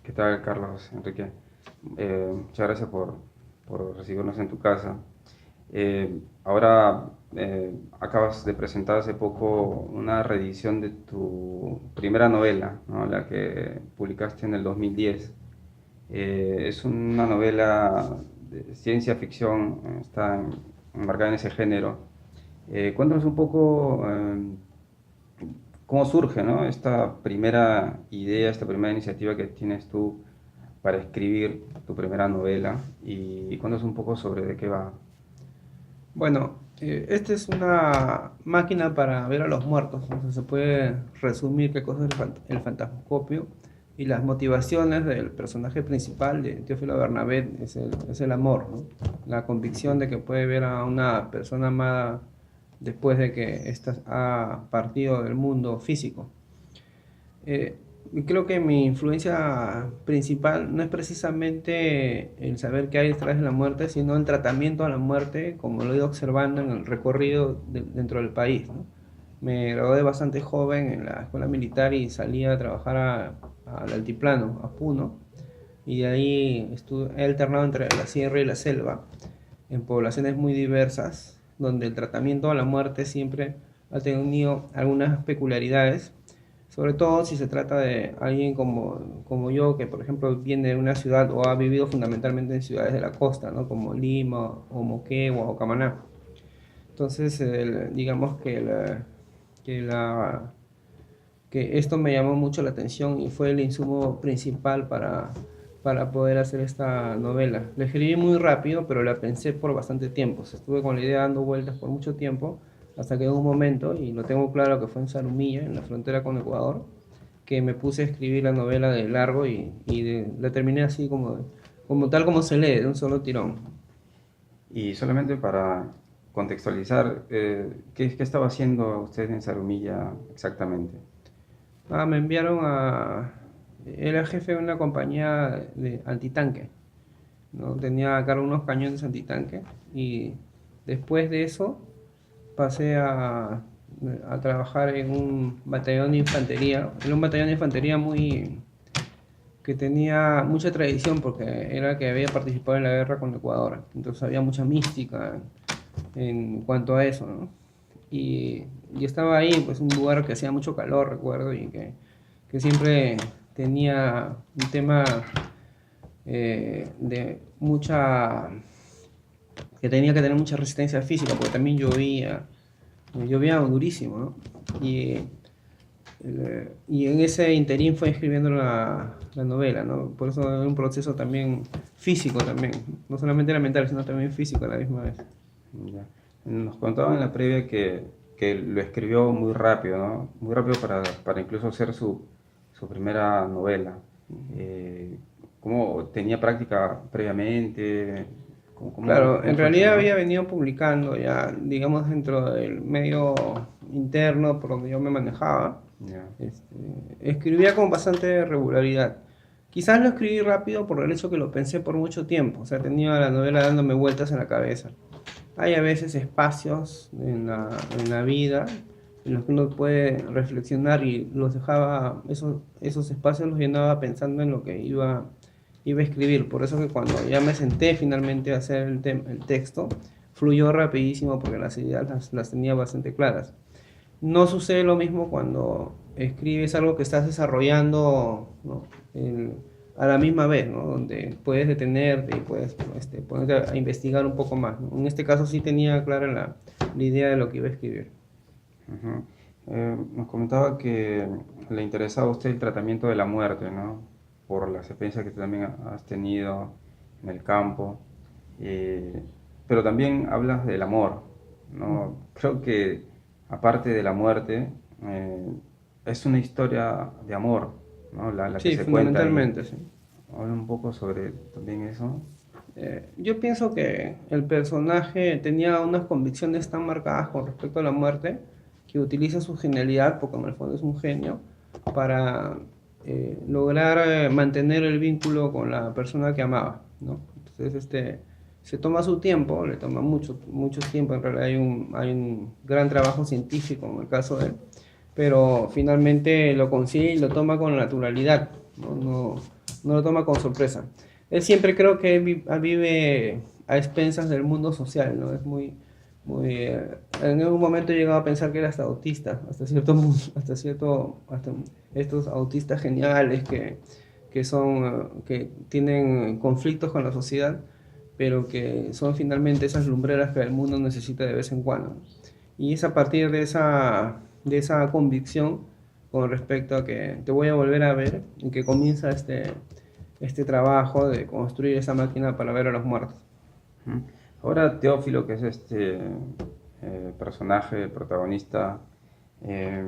¿Qué tal, Carlos Enrique? Muchas gracias por recibirnos en tu casa. Ahora acabas de presentar hace poco una reedición de tu primera novela, ¿no? La que publicaste en el 2010. Es una novela de ciencia ficción, está enmarcada en ese género. Cuéntanos un poco cómo surge, ¿no? Esta primera idea, esta primera iniciativa que tienes tú para escribir tu primera novela y cuéntanos un poco sobre de qué va. Bueno, esta es una máquina para ver a los muertos. Entonces se puede resumir qué cosa es el fantasmoscopio y las motivaciones del personaje principal de Teófilo Bernabé es el amor, ¿no? La convicción de que puede ver a una persona amada después de que ésta ha partido del mundo físico. Eh, Creo que mi influencia principal no es precisamente el saber qué hay detrás de la muerte, sino el tratamiento a la muerte, como lo he ido observando en el recorrido dentro del país, ¿no? Me gradué bastante joven en la escuela militar y salí a trabajar al altiplano, a Puno, y de ahí he alternado entre la sierra y la selva, en poblaciones muy diversas, donde el tratamiento a la muerte siempre ha tenido algunas peculiaridades, sobre todo si se trata de alguien como yo, que por ejemplo viene de una ciudad o ha vivido fundamentalmente en ciudades de la costa, ¿no? Como Lima o Moquegua o Camaná. Entonces, digamos que esto me llamó mucho la atención y fue el insumo principal para poder hacer esta novela. La escribí muy rápido, pero la pensé por bastante tiempo. O sea, estuve con la idea dando vueltas por mucho tiempo, hasta que en un momento, y lo tengo claro que fue en Zarumilla, en la frontera con Ecuador, que me puse a escribir la novela de largo y la terminé así como tal como se lee, de un solo tirón. Y solamente para contextualizar, ¿qué estaba haciendo usted en Zarumilla exactamente? Me enviaron a... Era jefe de una compañía de antitanque, ¿no? Tenía a cargo unos cañones antitanque y después de eso pasé a trabajar en un batallón de infantería. Era un batallón de infantería que tenía mucha tradición porque era el que había participado en la guerra con Ecuador. Entonces había mucha mística en cuanto a eso, ¿no? Y, y estaba ahí, pues un lugar que hacía mucho calor, recuerdo, y que siempre tenía un tema de mucha que tenía que tener mucha resistencia física, porque también llovía durísimo, ¿no? Y en ese interín fue escribiendo la novela, ¿no? Por eso era un proceso también físico también, no solamente era mental, sino también físico a la misma vez. Ya. Nos contaba en la previa que lo escribió muy rápido, ¿no? Muy rápido para incluso hacer su primera novela. Eh, ¿Cómo tenía práctica previamente? Claro, Cómo en realidad surgió? había venido publicando ya, digamos, dentro del medio interno por donde yo me manejaba. Ya. Este, Escribía con bastante regularidad. Quizás lo escribí rápido por el hecho que lo pensé por mucho tiempo, o sea, tenía la novela dándome vueltas en la cabeza. Hay a veces espacios en la vida en los que uno puede reflexionar y esos espacios los llenaba pensando en lo que iba a escribir. Por eso que cuando ya me senté finalmente a hacer el texto, fluyó rapidísimo porque las ideas las tenía bastante claras. No sucede lo mismo cuando escribes algo que estás desarrollando, ¿no? El- a la misma vez, ¿no? Donde puedes detenerte y puedes ponerte a investigar un poco más, ¿no? En este caso sí tenía clara la idea de lo que iba a escribir. Ujú. Nos comentaba que le interesaba a usted el tratamiento de la muerte, ¿no? Por las experiencias que tú también has tenido en el campo. Eh, pero también hablas del amor, ¿no? Creo que aparte de la muerte, eh, es una historia de amor, ¿no? La que Sí, se cuenta ahí. fundamentalmente, sí. Habla un poco sobre también eso. Yo pienso que el personaje tenía unas convicciones tan marcadas con respecto a la muerte que utiliza su genialidad, porque en el fondo es un genio, para lograr mantener el vínculo con la persona que amaba, ¿no? Entonces, se toma su tiempo, le toma mucho tiempo, en realidad hay un gran trabajo científico en el caso de él, pero finalmente lo consigue y lo toma con naturalidad, ¿no? no lo toma con sorpresa. Él siempre creo que vive a expensas del mundo social, ¿no? Es en algún momento he llegado a pensar que era hasta autista, hasta estos autistas geniales que tienen conflictos con la sociedad, pero que son finalmente esas lumbreras que el mundo necesita de vez en cuando. Y es a partir de esa convicción con respecto a que te voy a volver a ver y que comienza este trabajo de construir esa máquina para ver a los muertos. Ujú. Ahora Teófilo, que es este personaje, protagonista, eh,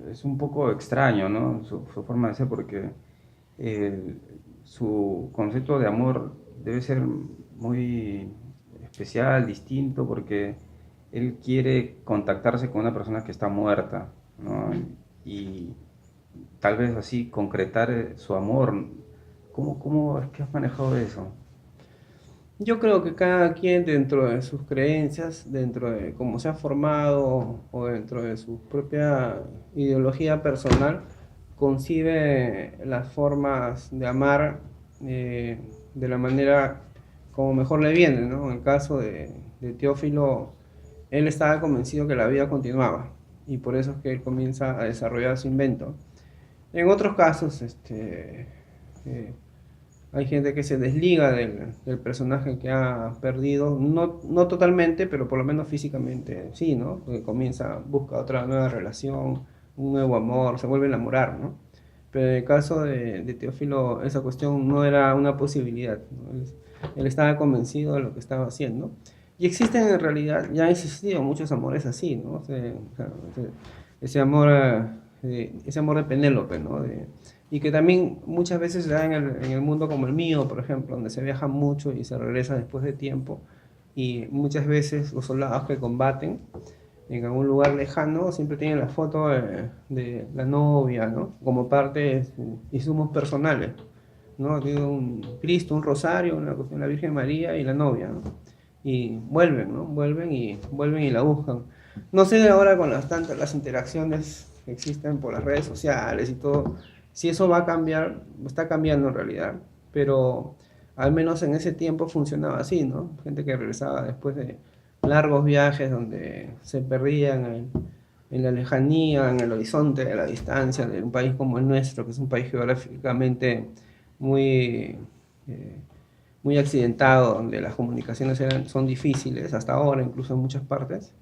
es un poco extraño, ¿no? Su forma de ser, porque eh, su concepto de amor debe ser muy especial, distinto, porque él quiere contactarse con una persona que está muerta, ¿no? Y tal vez así concretar su amor. ¿Cómo es que has manejado eso? Yo creo que cada quien dentro de sus creencias, dentro de cómo se ha formado o dentro de su propia ideología personal, concibe las formas de amar de la manera como mejor le viene, ¿no? En el caso de Teófilo, él estaba convencido que la vida continuaba y por eso es que él comienza a desarrollar su invento. En otros casos, eh, hay gente que se desliga del personaje que ha perdido, no totalmente, pero por lo menos físicamente sí, ¿no? Que comienza, busca otra nueva relación, un nuevo amor, se vuelve a enamorar, ¿no? Pero en el caso de Teófilo, esa cuestión no era una posibilidad, ¿no? Él estaba convencido de lo que estaba haciendo. Y existen en realidad, ya han existido muchos amores así, ¿no? Ese amor, ese amor de Penélope, ¿no? Y que también muchas veces se da en el mundo como el mío, por ejemplo, donde se viaja mucho y se regresa después de tiempo. Y muchas veces los soldados que combaten en algún lugar lejano siempre tienen la foto de la novia, ¿no? Como parte de sus insumos personales, ¿no? Tiene un Cristo, un rosario, una cuestión, la Virgen María y la novia, ¿no? Y vuelven, ¿no? Vuelven y la buscan. No sé ahora con las interacciones que existen por las redes sociales y todo, si eso va a cambiar, está cambiando en realidad, pero al menos en ese tiempo funcionaba así, ¿no? Gente que regresaba después de largos viajes donde se perdían en la lejanía, en el horizonte, de la distancia de un país como el nuestro, que es un país geográficamente muy, eh, muy accidentado, donde las comunicaciones son difíciles, hasta ahora incluso en muchas partes.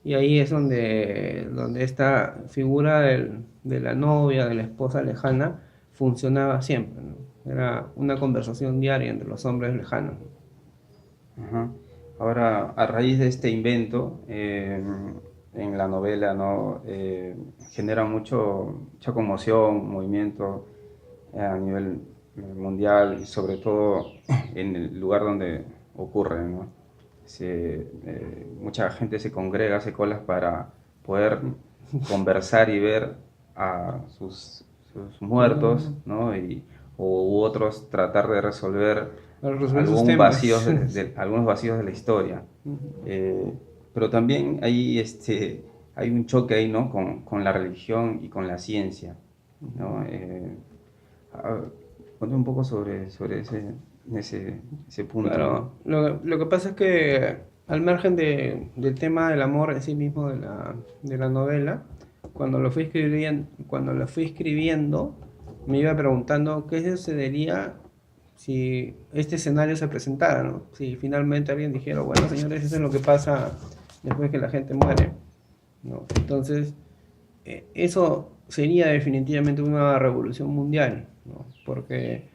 Y ahí es donde esta figura de la novia, de la esposa lejana, funcionaba siempre, ¿no? Era una conversación diaria entre los hombres lejanos. Ajá. Ahora, a raíz de este invento, en la novela, ¿no? Genera mucha conmoción, movimiento a nivel mundial y sobre todo en el lugar donde ocurre, ¿no? Mucha gente se congrega, se colas para poder conversar y ver a sus muertos, ¿no? U otros tratar de resolver Para resolver sus temas. algunos vacíos de la historia. Eh, pero también hay un choque ahí, ¿no? Con la religión y con la ciencia, ¿no? Ah, Cuéntame un poco sobre ese punto, ¿no? Claro, lo que pasa es que al margen del tema del amor en sí mismo de la novela, cuando lo fui escribiendo, me iba preguntando qué sucedería si este escenario se presentara, ¿no? Si finalmente alguien dijera, bueno, señores, eso es lo que pasa después que la gente muere, ¿no? Entonces, eso sería definitivamente una revolución mundial, ¿no? Porque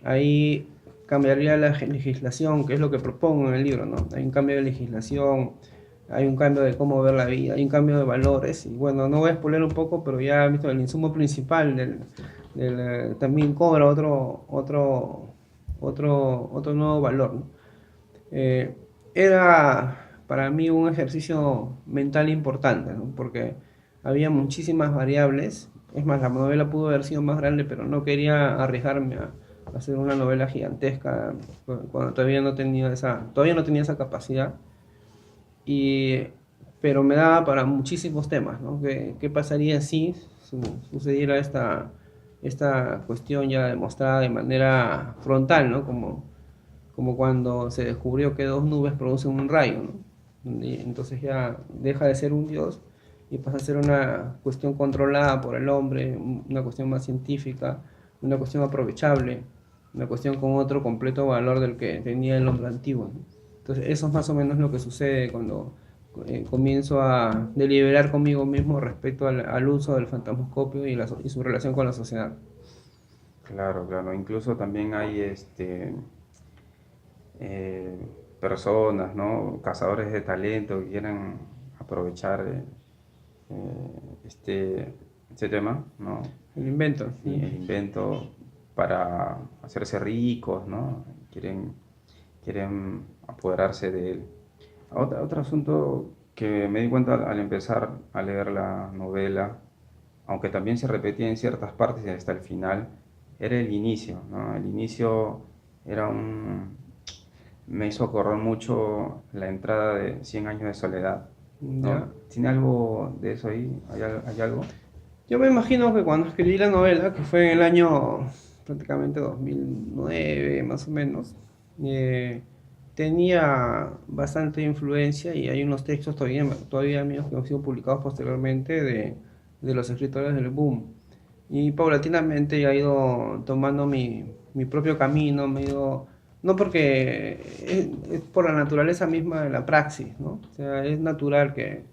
ahí cambiaría la legislación, que es lo que propongo en el libro, ¿no? Hay un cambio de legislación, hay un cambio de cómo ver la vida, hay un cambio de valores, y bueno, no voy a spoiler un poco, pero ya visto el insumo principal también cobra otro nuevo valor, ¿no? Eh, Era para mí un ejercicio mental importante, ¿no? Porque había muchísimas variables. Es más, la novela pudo haber sido más grande, pero no quería arriesgarme a hacer una novela gigantesca cuando todavía no tenía esa capacidad. Y, pero me daba para muchísimos temas, ¿no? ¿Qué pasaría si sucediera esta cuestión ya demostrada de manera frontal, ¿no? Como cuando se descubrió que dos nubes producen un rayo, ¿no? Entonces ya deja de ser un dios y pasa a ser una cuestión controlada por el hombre, una cuestión más científica, una cuestión aprovechable, una cuestión con otro completo valor del que tenía el hombre antiguo, ¿no? Entonces eso es más o menos lo que sucede cuando comienzo a deliberar conmigo mismo respecto al uso del fantasmoscopio y su relación con la sociedad. Claro, claro. Incluso también hay personas, ¿no? Cazadores de talento que quieren aprovechar este tema, ¿no? El invento. Y el invento para hacerse ricos, ¿no? Quieren apoderarse de él. Otro asunto que me di cuenta al empezar a leer la novela, aunque también se repetía en ciertas partes y hasta el final, era el inicio, ¿no? El inicio era un... me hizo acordar mucho la entrada de Cien años de soledad, ¿no? ¿Ya? ¿Tiene algo de eso ahí? ¿Hay algo? Yo me imagino que cuando escribí la novela, que fue en el año prácticamente 2009, más o menos, eh, tenía bastante influencia y hay unos textos todavía míos que han sido publicados posteriormente de los escritores del boom. Y paulatinamente he ido tomando mi propio camino, me he ido, no porque es por la naturaleza misma de la praxis, ¿no? O sea, es natural que,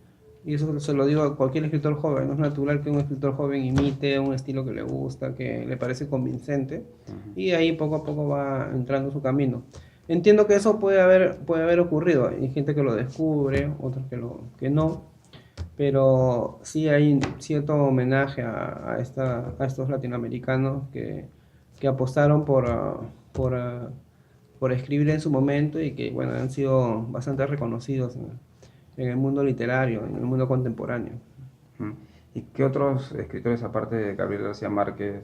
y eso se lo digo a cualquier escritor joven, no es natural que un escritor joven imite un estilo que le gusta, que le parece convincente, Ujú. y ahí poco a poco va entrando su camino. Entiendo que eso puede haber ocurrido, hay gente que lo descubre, otros que no, pero sí hay cierto homenaje a estos latinoamericanos que apostaron por escribir en su momento y que bueno, han sido bastante reconocidos en el mundo literario, en el mundo contemporáneo. Ujú. ¿Y qué otros escritores, aparte de Gabriel García Márquez,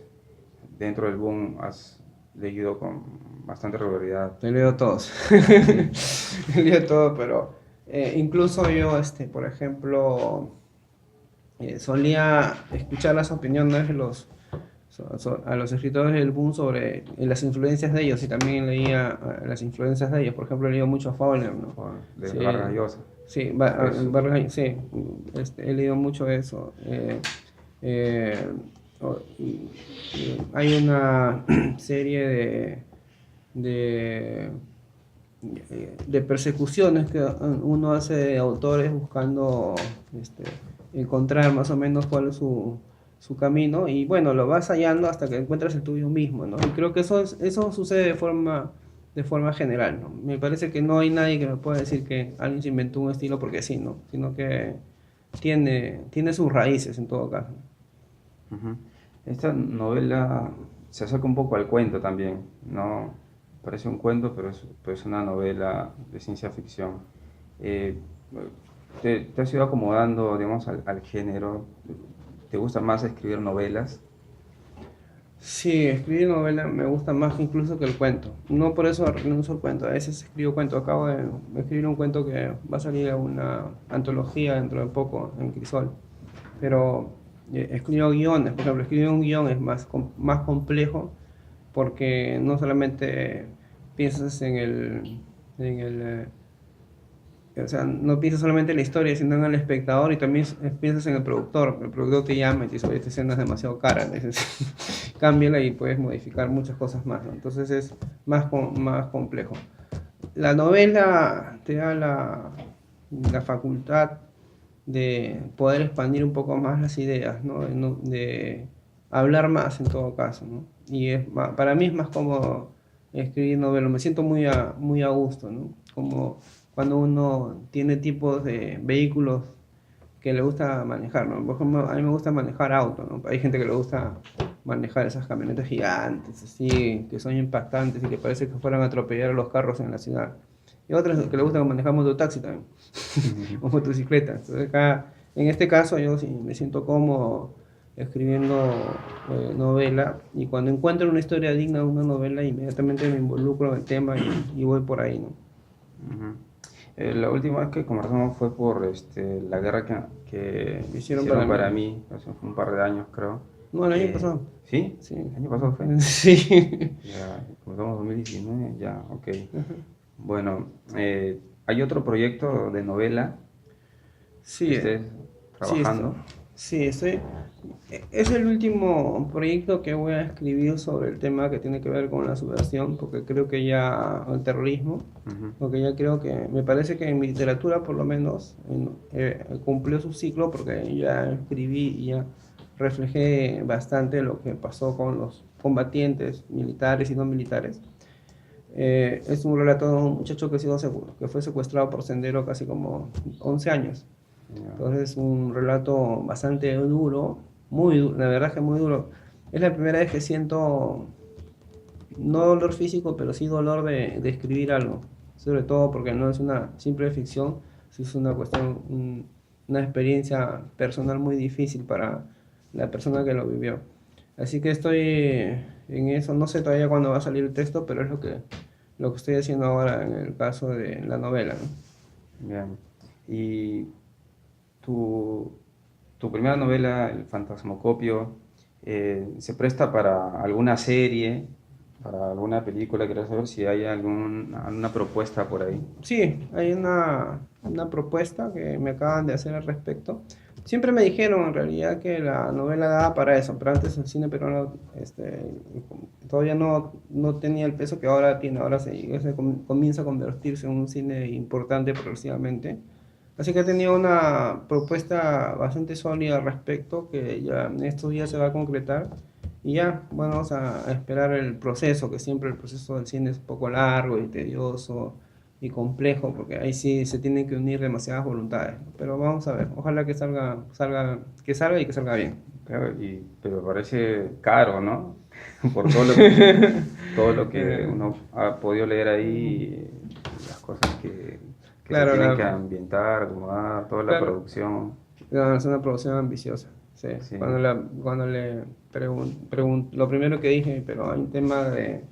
dentro del boom has leído con bastante regularidad? He leído todos. He leído todo, pero incluso yo, por ejemplo, solía escuchar las opiniones de a los escritores del boom sobre las influencias de ellos y también leía las influencias de ellos. Por ejemplo, he leído mucho a Fowler, ¿no? De Sí, Vargas Llosa. sí, Es, Sí, he leído mucho eso. Eh, Hay una serie de, de persecuciones que uno hace de autores buscando este, encontrar más o menos cuál es su camino y bueno, lo vas hallando hasta que encuentras el tuyo mismo, ¿no? Y creo que eso sucede de forma general, ¿no? Me parece que no hay nadie que me pueda decir que alguien se inventó un estilo porque sí, ¿no? Sino que tiene sus raíces en todo caso. ujú. Esta novela se acerca un poco al cuento también, ¿no? Parece un cuento, pero es una novela de ciencia ficción. Eh, te has ido acomodando, digamos, al género. ¿Te gusta más escribir novelas? Sí, escribir novela me gusta más incluso que el cuento. No por eso renuncio al cuento. A veces escribo cuento. Acabo de escribir un cuento que va a salir a una antología dentro de poco en Crisol. Pero escribo guiones. Por ejemplo, escribir un guión es más complejo porque no solamente piensas en el o sea, no piensas solamente en la historia, sino en el espectador y también piensas en el productor. El productor te llama y te dice, oye, esta escena es demasiado cara, entonces cámbiala y puedes modificar muchas cosas más, ¿no? Entonces es más complejo. La novela te da la facultad de poder expandir un poco más las ideas, ¿no? De hablar más en todo caso, ¿no? Y para mí es más cómodo escribir novelas, me siento muy a gusto, ¿no? Como cuando uno tiene tipos de vehículos que le gusta manejar, ¿no? Por ejemplo, a mí me gusta manejar auto, ¿no? Hay gente que le gusta manejar esas camionetas gigantes, así, que son impactantes y que parece que fueran a atropellar a los carros en la ciudad. Y otros que le gusta manejar mototaxi también, Ujú. o motocicleta. Entonces, en este caso yo sí me siento cómodo escribiendo novela y cuando encuentro una historia digna de una novela inmediatamente me involucro en el tema y voy por ahí, ¿no? Ujú. La última vez que conversamos fue por la guerra que Hicieron para hicieron mí. para mí, hace un par de años creo. No, el año pasado. ¿Sí? Sí. ¿El año pasado fue? Sí. Ya, como estamos en 2019, ya, ok. Ajá. Bueno, ¿hay otro proyecto de novela que Sí, estés sí, trabajando? sí, es el último proyecto que voy a escribir sobre el tema que tiene que ver con la subversión, porque creo que ya, el terrorismo, Ujú. porque ya creo que, me parece que en mi literatura por lo menos cumplió su ciclo, porque ya escribí y ya reflejé bastante lo que pasó con los combatientes militares y no militares. Es un relato de un muchacho que fue secuestrado por Sendero casi como 11 años. Ya. Entonces es un relato bastante duro, muy duro, la verdad que muy duro. Es la primera vez que siento, no dolor físico, pero sí dolor de escribir algo. Sobre todo porque no es una simple ficción, sí es una cuestión, una experiencia personal muy difícil para la persona que lo vivió. Así que estoy en eso, no sé todavía cuándo va a salir el texto, pero es lo que estoy haciendo ahora en el caso de la novela, ¿no? Bien. ¿Y tu, tu primera novela, El Fantasmocopio, se presta para alguna serie, para alguna película? Quería saber si hay alguna propuesta por ahí. Sí, hay una propuesta que me acaban de hacer al respecto. Siempre me dijeron en realidad que la novela daba para eso, pero antes el cine peruano todavía no tenía el peso que ahora tiene. Ahora comienza a convertirse en un cine importante progresivamente. Así que he tenido una propuesta bastante sólida al respecto que ya en estos días se va a concretar. Y ya, bueno, vamos a esperar el proceso, que siempre el proceso del cine es un poco largo y tedioso y complejo, porque ahí sí se tienen que unir demasiadas voluntades. Pero vamos a ver, ojalá que salga y que salga bien. Claro, pero parece caro, ¿no? Por todo lo que Eh, uno ha podido leer ahí, las cosas que se claro, tienen que ambientar, acomodar, toda la claro, producción. no, es una producción ambiciosa. Sí. Sí, Cuando le pregunto, lo primero que dije, pero hay un tema de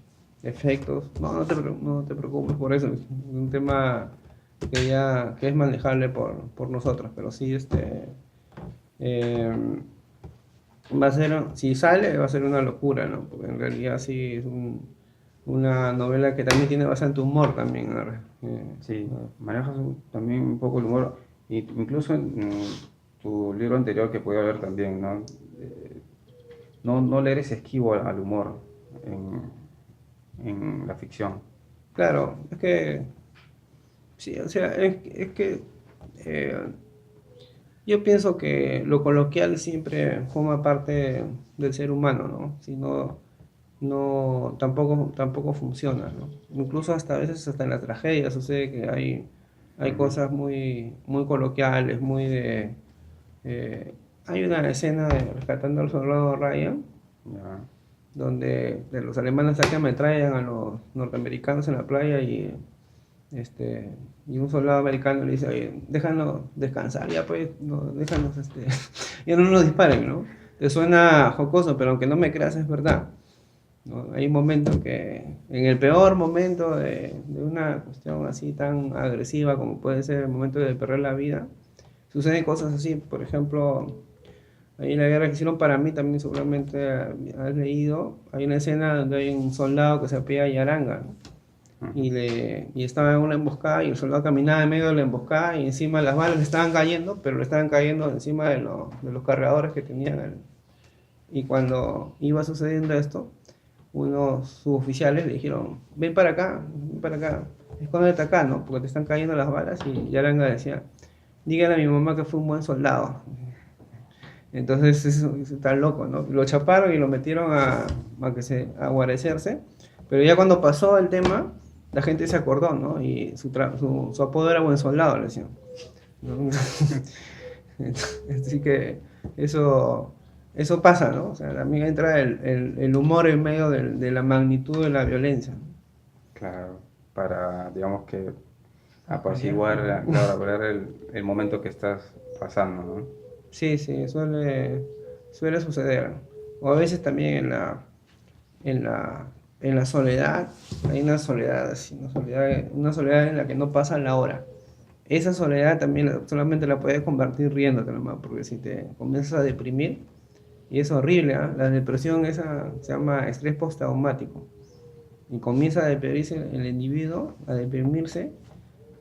efectos. No, no te preocupes por eso. Es un tema que es manejable por nosotros, pero sí, eh, si sale, va a ser una locura, ¿no? Porque en realidad sí es una novela que también tiene bastante humor también, ¿no? sí, manejas también un poco el humor, incluso en tu libro anterior que puede haber también, ¿no? No le eres esquivo al humor en la ficción. Claro, es que, sí, o sea, es que eh, yo pienso que lo coloquial siempre forma parte del ser humano, ¿no? Si no, tampoco funciona, ¿no? Incluso hasta a veces hasta en la tragedia sucede que hay Ujú. cosas muy coloquiales, eh, hay una escena de Rescatando al Soldado Ryan, Ya. donde los alemanes sacan metrallan a los norteamericanos en la playa y un soldado americano le dice, oye, déjanos descansar, ya pues, no, déjanos, ya no nos disparen, ¿no? Te suena jocoso, pero aunque no me creas, es verdad, ¿no? Hay un momento que, en el peor momento de una cuestión así tan agresiva como puede ser el momento de perder la vida, suceden cosas así. Por ejemplo, ahí en la guerra que hicieron para mí también seguramente has leído, hay una escena donde hay un soldado que se apellida Yaranga, ¿no? Ujú. Y estaba en una emboscada y el soldado caminaba en medio de la emboscada y encima las balas le estaban cayendo, pero le estaban cayendo encima de los cargadores que tenían. Y cuando iba sucediendo esto, unos suboficiales le dijeron, ven para acá, escóndete acá, ¿no? Porque te están cayendo las balas. Y Yaranga decía, dígale a mi mamá que fue un buen soldado. Entonces eso está loco, ¿no? Lo chaparon y lo metieron a guarecerse, pero ya cuando pasó el tema, la gente se acordó, ¿no? Y su apodo era buen soldado, le decían, ¿no? Así que eso, eso pasa, ¿no? O sea, también entra el humor en medio de la magnitud de la violencia. Claro, para, digamos que Acompañar, apaciguar, claro, apaciguar el momento que estás pasando, ¿no? sí, sí, suele suceder. O a veces también en la, en la soledad, hay una soledad, así, una soledad en la que no pasa la hora. Esa soledad también solamente la puedes convertir riéndote nomás, porque si te comienzas a deprimir, Y es horrible, ¿ah? La depresión esa se llama estrés postraumático. Y comienza a deprimirse el individuo, a deprimirse,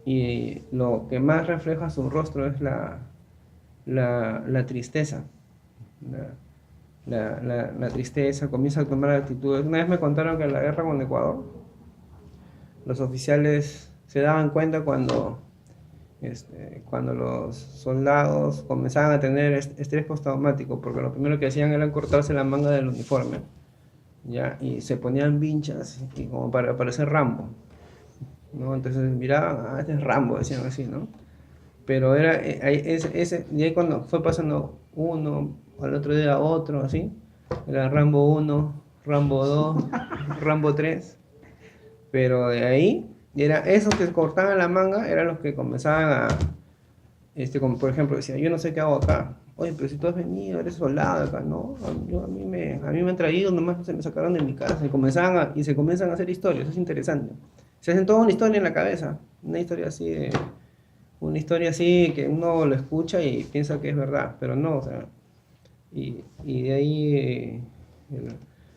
y lo que más refleja su rostro es la tristeza. La, la tristeza, comienza a tomar actitudes. Una vez me contaron que en la guerra con Ecuador, los oficiales se daban cuenta cuando los soldados comenzaban a tener estrés postraumático, porque lo primero que hacían era cortarse la manga del uniforme, ¿ya? Y se ponían vinchas y como para parecer Rambo, ¿no? Entonces miraban, ah, este es Rambo, decían así, ¿no? Pero era y ahí cuando fue pasando uno, al otro día otro, así, era Rambo uno, Rambo 2, Rambo 3. Pero de ahí, era esos que cortaban la manga, eran los que comenzaban como por ejemplo, decía, yo no sé qué hago acá. Oye, pero si tú has venido, eres soldado acá, ¿no? A mí me han traído, nomás se me sacaron de mi casa. Y se comienzan a hacer historias, es interesante. Se hacen toda una historia en la cabeza, una historia así que uno lo escucha y piensa que es verdad, pero no, o sea, y de ahí,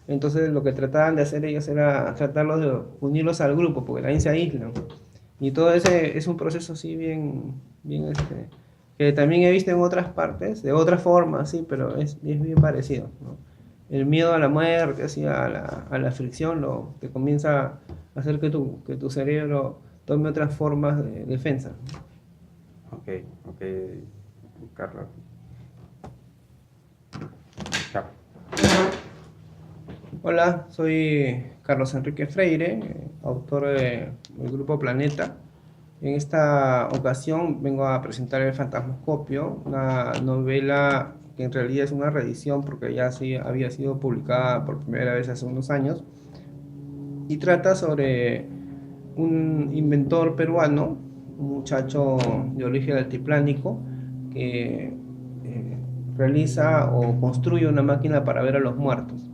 entonces lo que trataban de hacer ellos era tratarlos de unirlos al grupo, porque también se aíslan. Y todo ese es un proceso así que también he visto en otras partes, de otra forma, sí, pero es bien parecido, ¿no? El miedo a la muerte, así, a la fricción, te comienza a hacer que tu cerebro tome otras formas de defensa. Ok, ok, Carlos. Chao. Hola, soy Carlos Enrique Freire, autor del grupo Planeta. En esta ocasión vengo a presentar El Fantasmoscopio, una novela que en realidad es una reedición porque ya sí había sido publicada por primera vez hace unos años y trata sobre un inventor peruano, un muchacho de origen altiplánico que eh, realiza o construye una máquina para ver a los muertos.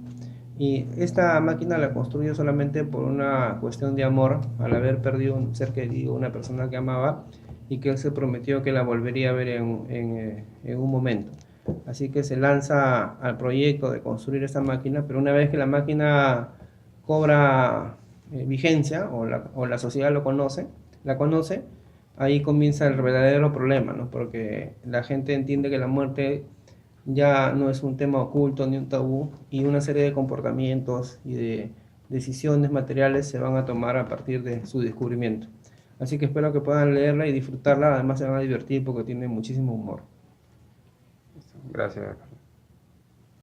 Y esta máquina la construye solamente por una cuestión de amor, al haber perdido un ser querido, una persona que amaba, y que él se prometió que la volvería a ver en un momento. Así que se lanza al proyecto de construir esta máquina, pero una vez que la máquina cobra vigencia o la sociedad la conoce, ahí comienza el verdadero problema, ¿no? Porque la gente entiende que la muerte ya no es un tema oculto ni un tabú y una serie de comportamientos y de decisiones materiales se van a tomar a partir de su descubrimiento. Así que espero que puedan leerla y disfrutarla, además se van a divertir porque tiene muchísimo humor. Gracias.